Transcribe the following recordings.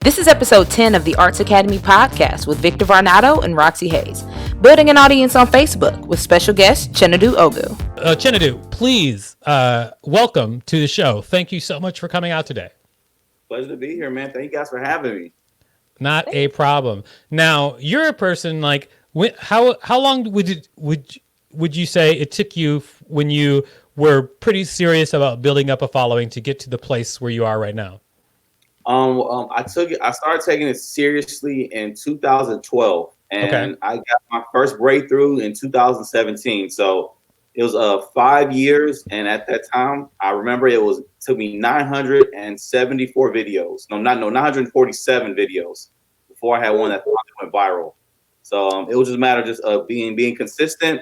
This is episode 10 of the Arts Academy podcast with Victor Varnado and Roxxy Haze, building an audience on Facebook with special guest Chinedu Ogu. Chinedu, please welcome to the show. Thank you so much for coming out today. Pleasure to be here, man. Thank you guys for having me. Not a problem. Now, you're a person like how long would you say it took you when you were pretty serious about building up a following to get to the place where you are right now? I started taking it seriously in 2012, and I got my first breakthrough in 2017. So it was 5 years, and at that time, I remember it took me 974 videos. 947 videos before I had one that went viral. So it was just a matter of being consistent,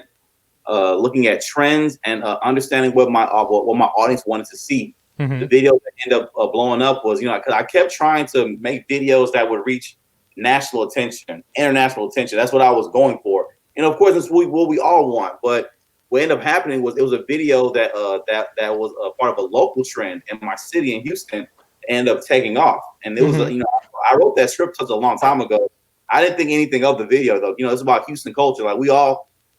looking at trends, and understanding what my audience wanted to see. Mm-hmm. The video that ended up blowing up was, because I kept trying to make videos that would reach national attention, international attention. That's what I was going for. And of course, it's what we all want. But what ended up happening was it was a video that was a part of a local trend in my city in Houston, ended up taking off. And it was, I wrote that script such a long time ago. I didn't think anything of the video though. It's about Houston culture. Like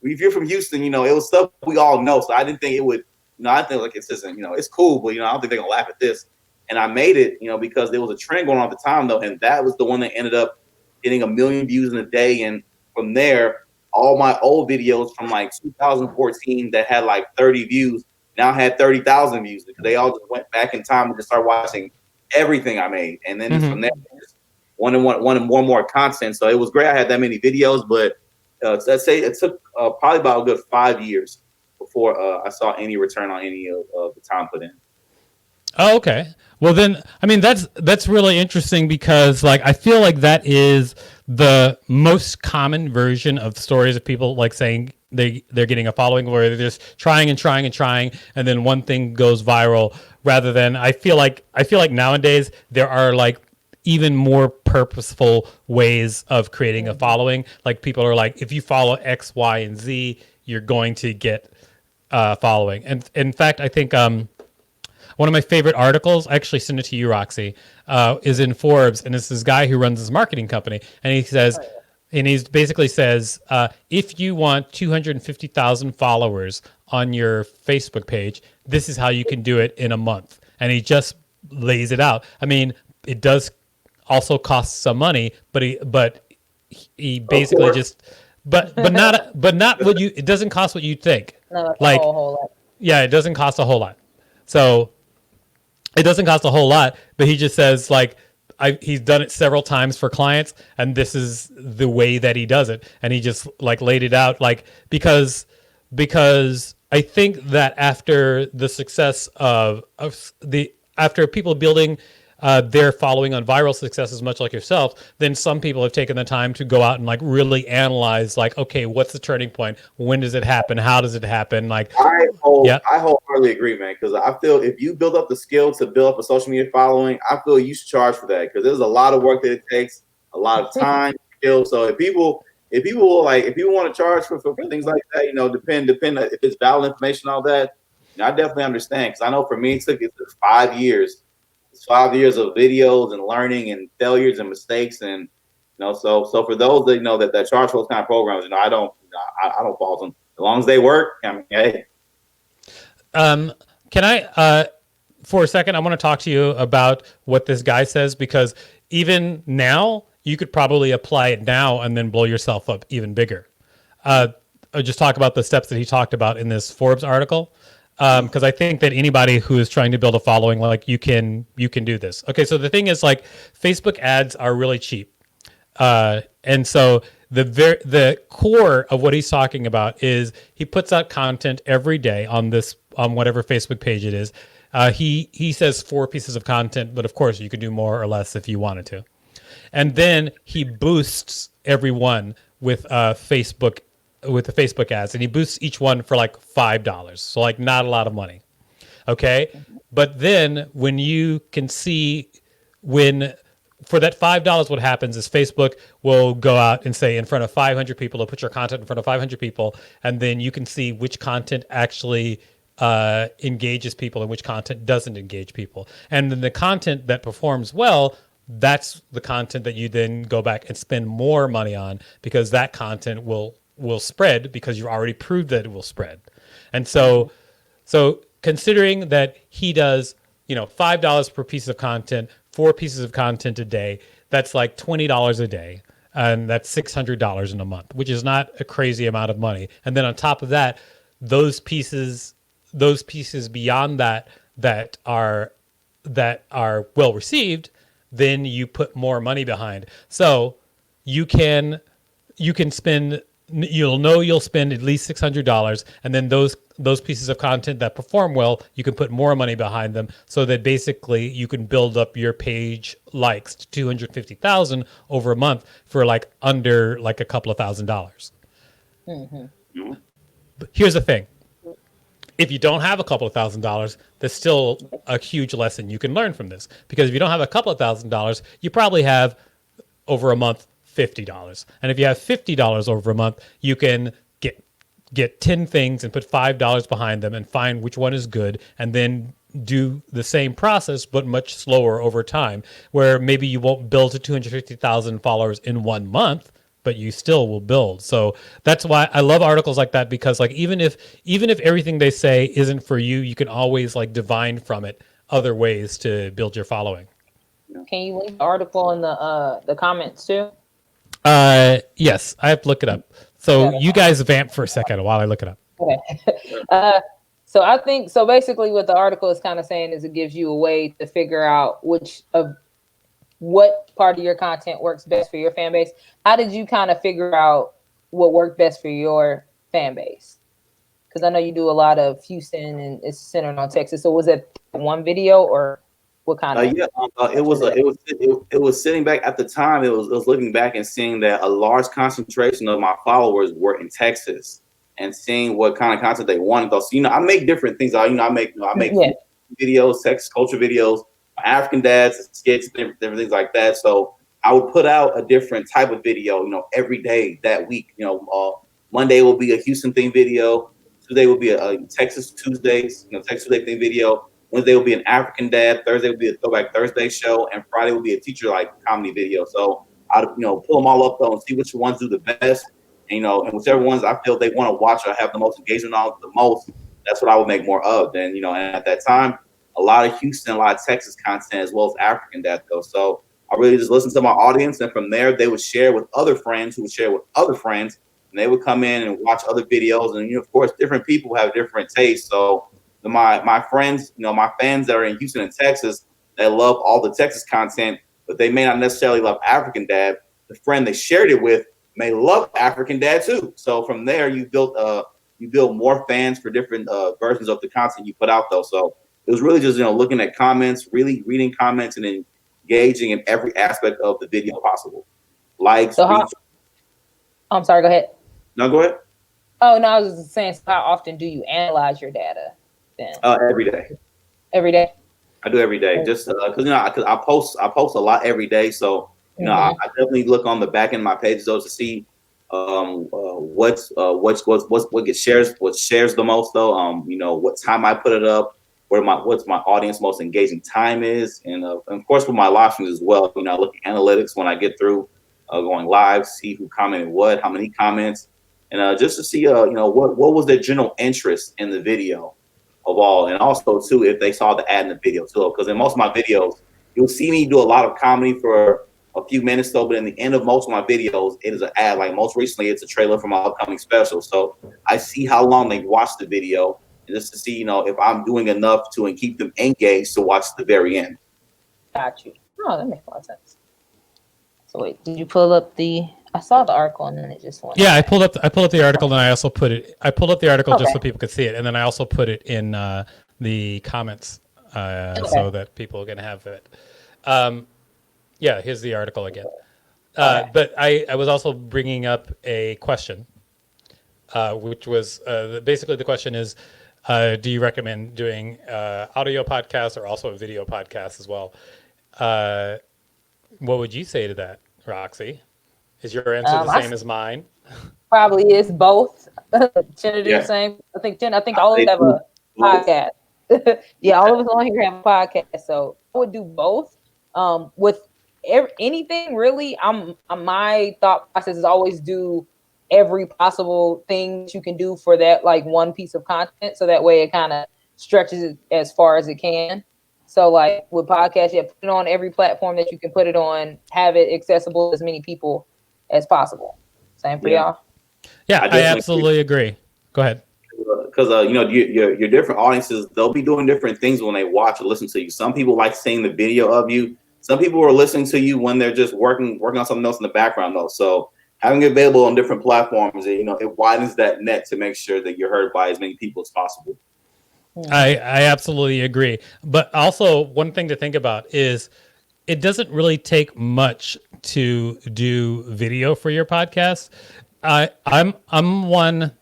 if you're from Houston, it was stuff we all know. So I didn't think it would. I think like it's just, it's cool, but I don't think they're gonna laugh at this. And I made it, because there was a trend going on at the time though, and that was the one that ended up getting 1 million views in a day. And from there, all my old videos from like 2014 that had like 30 views now had 30,000 views because they all just went back in time and just started watching everything I made. And then from there, just wanted more content. So it was great. I had that many videos, but let's say it took probably about a good 5 years before I saw any return on any of the time put in. Oh, okay. Well, then, that's really interesting because, like, I feel like that is the most common version of stories of people like saying they're getting a following where they're just trying and trying and trying, and then one thing goes viral. Rather than, I feel like nowadays there are like even more purposeful ways of creating a following. Like people are like, if you follow X, Y, and Z, you're going to get following. And in fact, I think one of my favorite articles, I actually sent it to you, Roxy, is in Forbes, and it's this guy who runs his marketing company, and he says, and he basically says, if you want 250,000 followers on your Facebook page, this is how you can do it in a month. And he just lays it out. It does also cost some money, but he basically just. But not what you. It doesn't cost what you think. No, like a whole lot. Yeah, it doesn't cost a whole lot. So it doesn't cost a whole lot. But he just says like he's done it several times for clients, and this is the way that he does it. And he just like laid it out like because I think that after the success after people building their following on viral successes, much like yourself, then some people have taken the time to go out and like really analyze, like, okay, what's the turning point? When does it happen? How does it happen? Like, I wholeheartedly agree, man. Because I feel if you build up the skill to build up a social media following, I feel you should charge for that because there's a lot of work that it takes, a lot of time, skill. So if people want to charge for things like that, depend if it's valid information, all that. I definitely understand because I know for me it took 5 years. It's 5 years of videos and learning and failures and mistakes, and so for those that charge for those kind of programs, I don't fault them as long as they work. Hey. Can I for a second? I want to talk to you about what this guy says because even now you could probably apply it now and then blow yourself up even bigger. I'll just talk about the steps that he talked about in this Forbes article. Because I think that anybody who is trying to build a following, like you can do this. Okay, so the thing is, like, Facebook ads are really cheap, and so the core of what he's talking about is he puts out content every day on whatever Facebook page it is. He says 4 pieces of content, but of course you could do more or less if you wanted to, and then he boosts everyone with Facebook ads, and he boosts each one for like $5. So like not a lot of money. Okay. But then when you can see for that $5, what happens is Facebook will go out and say in front of 500 people, they'll put your content in front of 500 people. And then you can see which content actually engages people and which content doesn't engage people. And then the content that performs well that's the content that you then go back and spend more money on, because that content will spread, because you already proved that it will spread. And so considering that he does, $5 per piece of content, 4 pieces of content a day, that's like $20 a day. And that's $600 in a month, which is not a crazy amount of money. And then on top of that, those pieces beyond that are well received, then you put more money behind. So you can spend, you'll spend at least $600, and then those pieces of content that perform well, you can put more money behind them, so that basically you can build up your page likes to 250,000 over a month for like under like a couple of $1,000s. Mm-hmm. But here's the thing. If you don't have a couple of $1,000s, there's still a huge lesson you can learn from this. Because if you don't have a couple of $1,000s, you probably have over a month $50. And if you have $50 over a month, you can get 10 things and put $5 behind them and find which one is good, and then do the same process but much slower over time, where maybe you won't build to 250,000 followers in 1 month, but you still will build. So that's why I love articles like that, because like even if everything they say isn't for you, you can always like divine from it other ways to build your following. Can you link the article in the comments too? Yes, I have to look it up. So you guys vamp for a second while I look it up. Okay. So I think, so basically what the article is kind of saying is it gives you a way to figure out what part of your content works best for your fan base. How did you kind of figure out what worked best for your fan base? Because I know you do a lot of Houston and it's centered on Texas. So was it one video or what kind of? It was sitting back at the time. It was looking back and seeing that a large concentration of my followers were in Texas, and seeing what kind of content they wanted. So I make different things. I make videos, Texas culture videos, African dads, skits, different things like that. So I would put out a different type of video, every day that week. Monday will be a Houston theme video. Tuesday will be a Texas Tuesdays, Texas Tuesday theme video. Wednesday will be an African dad. Thursday will be a Throwback Thursday show, and Friday will be a teacher comedy video. So I'd pull them all up though and see which ones do the best. And whichever ones I feel they want to watch or have the most engagement on the most, that's what I would make more of. And and at that time, a lot of Houston, a lot of Texas content as well as African dad though. So I really just listened to my audience, and from there they would share with other friends who would share with other friends, and they would come in and watch other videos. And of course, different people have different tastes. So my friends, my fans that are in Houston and Texas, they love all the Texas content, but they may not necessarily love African dad. The friend they shared it with may love African dad too. So from there, you build more fans for different versions of the content you put out though. So it was really just looking at comments, really reading comments, and engaging in every aspect of the video possible. Likes. So I'm sorry. Go ahead. No, go ahead. Oh no, I was just saying. So how often do you analyze your data? Then every day. Every day. I do every day, just because I post a lot every day. So I definitely look on the back end of my pages though to see what gets shares, what shares the most though. What time I put it up, what's my audience most engaging time is, and of course with my live streams as well. I look at analytics when I get through going live, see who commented what, how many comments, and just to see what was their general interest in the video of all, and also too if they saw the ad in the video too, because in most of my videos you'll see me do a lot of comedy for a few minutes though, but in the end of most of my videos it is an ad. Like most recently it's a trailer for my upcoming special, so I see how long they watched the video, and just to see if I'm doing enough to keep them engaged to watch the very end. Got you. Oh, that makes a lot of sense. So wait, did you pull up I saw the article and then it just went. Yeah, I pulled up the article, and I also pulled up the article just so people could see it, and then I also put it in the comments so that people can have it. Yeah, here's the article again. But I was also bringing up a question, which was basically the question is, do you recommend doing audio podcasts or also a video podcast as well? What would you say to that, Roxy? Is your answer the same as mine? Probably is both. Chinedu the same. I think all of us have a podcast. Yeah, all of us on here have a podcast. So I would do both. With anything really. My thought process is always do every possible thing you can do for that like one piece of content, so that way it kind of stretches it as far as it can. So like with podcasts, yeah, put it on every platform that you can put it on, have it accessible to as many people as possible. Same for y'all. Yeah, I absolutely agree. Go ahead. Because your different audiences, they'll be doing different things when they watch or listen to you. Some people like seeing the video of you. Some people are listening to you when they're just working on something else in the background, though. So having it available on different platforms, it widens that net to make sure that you're heard by as many people as possible. I absolutely agree. But also, one thing to think about is it doesn't really take much to do video for your podcast. I'm one.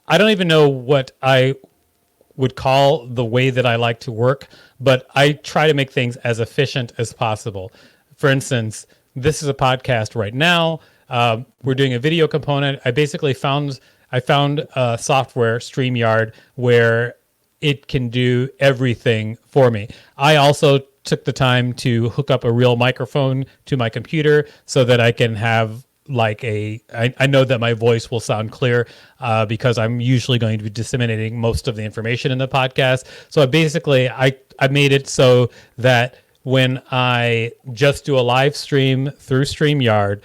I don't even know what I would call the way that I like to work, but I try to make things as efficient as possible. For instance, this is a podcast right now. We're doing a video component. I found software, StreamYard, where it can do everything for me. I also took the time to hook up a real microphone to my computer so that I can have I know that my voice will sound clear because I'm usually going to be disseminating most of the information in the podcast. So I made it so that when I just do a live stream through StreamYard,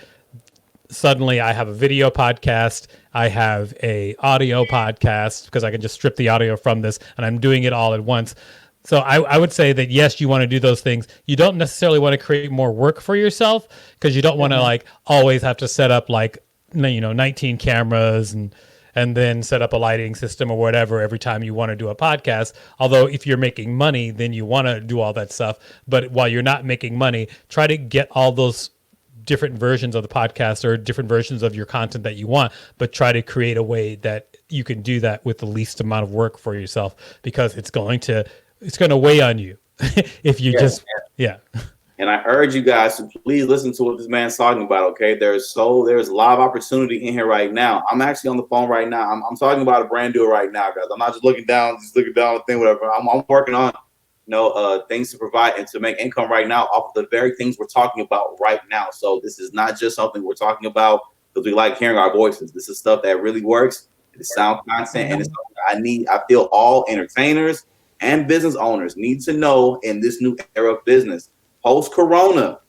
suddenly I have a video podcast, I have a audio podcast because I can just strip the audio from this, and I'm doing it all at once. So I would say that, yes, you want to do those things. You don't necessarily want to create more work for yourself because you don't want to always have to set up 19 cameras and then set up a lighting system or whatever every time you want to do a podcast. Although if you're making money, then you want to do all that stuff. But while you're not making money, try to get all those different versions of the podcast or different versions of your content that you want, but try to create a way that you can do that with the least amount of work for yourself, because it's going to weigh on you if you And I urge you guys to please listen to what this man's talking about. Okay, there's live opportunity in here right now. I'm actually on the phone right now. I'm talking about a brand deal right now, guys. I'm not just looking down the thing, whatever. I'm working on things to provide and to make income right now off of the very things we're talking about right now. So this is not just something we're talking about because we like hearing our voices. This is stuff that really works. It's sound content, and it's something I feel all entertainers and business owners need to know in this new era of business. Post-corona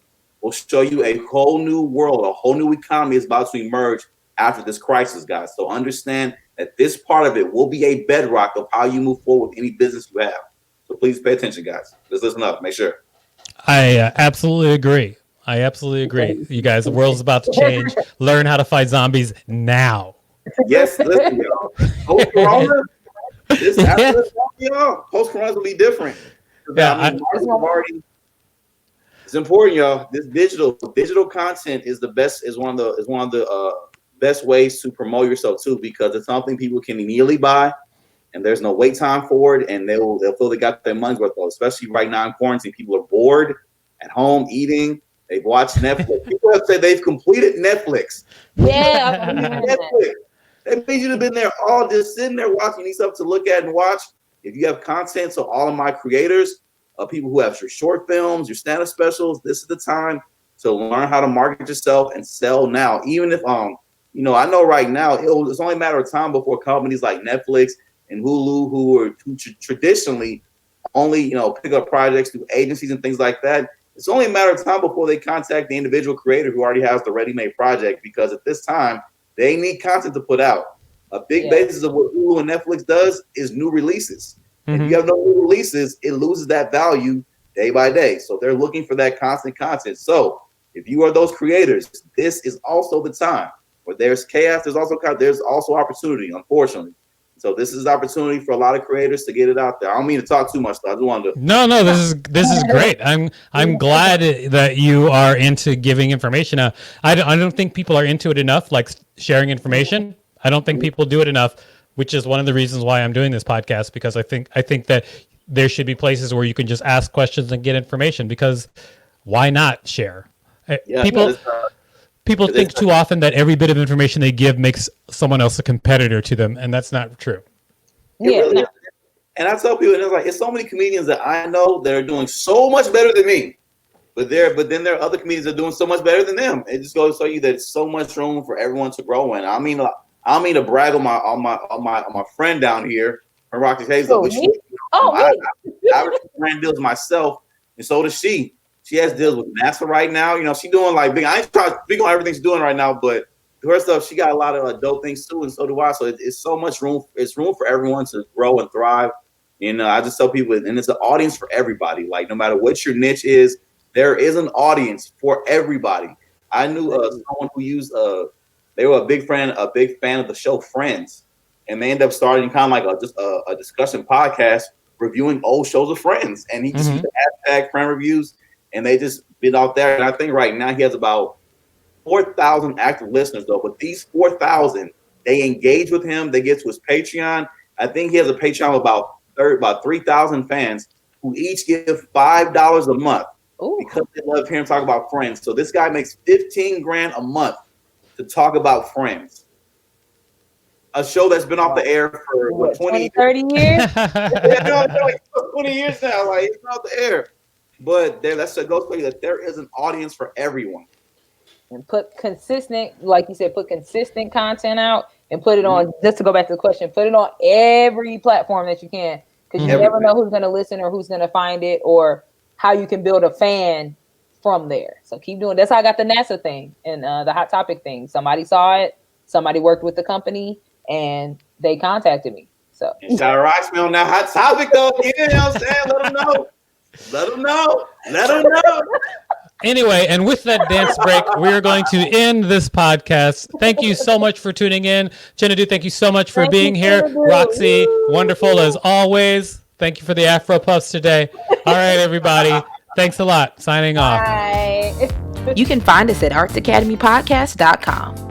will show you a whole new world, a whole new economy is about to emerge after this crisis, guys. So understand that this part of it will be a bedrock of how you move forward with any business you have. So please pay attention, guys. Just listen up. Make sure. I absolutely agree. You guys, the world's about to change. Learn how to fight zombies now. Yes, listen, y'all. Post-corona, post-corona will be different. Yeah, it's important, y'all. This digital content is one of the best ways to promote yourself too, because it's something people can immediately buy, and there's no wait time for it, and they'll feel they got their money's worth. Especially right now in quarantine, people are bored at home eating. They've watched Netflix. People have said they've completed Netflix. Yeah, Netflix. That means you've been there all just sitting there watching these stuff to look at and watch. If you have content, so all of my creators, people who have your short films, your stand-up specials, this is the time to learn how to market yourself and sell now. Even if I know right now it's only a matter of time before companies like Netflix and Hulu, who traditionally only pick up projects through agencies and things like that, it's only a matter of time before they contact the individual creator who already has the ready-made project, because at this time they need content to put out. A big basis of what Hulu and Netflix does is new releases. If you have no new releases, it loses that value day by day. So they're looking for that constant content. So if you are those creators, this is also the time where there's chaos. There's also opportunity, unfortunately. So this is opportunity for a lot of creators to get it out there. I don't mean to talk too much, though. I just wanted to. No, this is great. I'm glad that you are into giving information out. I don't think people are into it enough, like sharing information. I don't think people do it enough, which is one of the reasons why I'm doing this podcast, because I think that there should be places where you can just ask questions and get information, because why not share? Yeah, people think too often that every bit of information they give makes someone else a competitor to them, and that's not true. Really, and I tell people, it's so many comedians that I know that are doing so much better than me, But then there are other comedians that are doing so much better than them. It just goes to show you that it's so much room for everyone to grow in. I mean to brag on my friend down here, Roxxy Haze. I ran deals myself, and so does she. She has deals with NASA right now. You know, she doing like big. I ain't trying to speak on everything she's doing right now, but her stuff, she got a lot of dope things too, and so do I. So it's so much room. It's room for everyone to grow and thrive. And I just tell people, and it's an audience for everybody. Like no matter what your niche is, there is an audience for everybody. I knew someone who used they were a big fan of the show Friends, and they ended up starting kind of like a discussion podcast reviewing old shows of Friends, and he just used the hashtag friend reviews, and they just been out there. And I think right now he has about 4,000 active listeners though, but these 4,000, they engage with him. They get to his Patreon. I think he has a Patreon of about 3,000 fans who each give $5 a month. Ooh. Because they love hearing him talk about Friends. So this guy makes $15,000 a month to talk about Friends. A show that's been off the air for 20, 30 years? Yeah, like 20 years now. Like it's been off the air. But that's a goes for you that there is an audience for everyone. And put consistent, like you said, put consistent content out and put it on, just to go back to the question, put it on every platform that you can. Because you never know who's going to listen or who's going to find it or how you can build a fan from there. So keep doing. That's how I got the NASA thing and the Hot Topic thing. Somebody saw it. Somebody worked with the company and they contacted me. So and shout out Roxxy on that Hot Topic though. You know what I'm saying? Let them know. Let them know. Let them know. Anyway, and with that dance break, we're going to end this podcast. Thank you so much for tuning in. Chinedu, thank you so much for being here. Roxy, wonderful as always. Thank you for the Afro Puffs today. All right, everybody. Thanks a lot. Signing off. bye. You can find us at artsacademypodcast.com.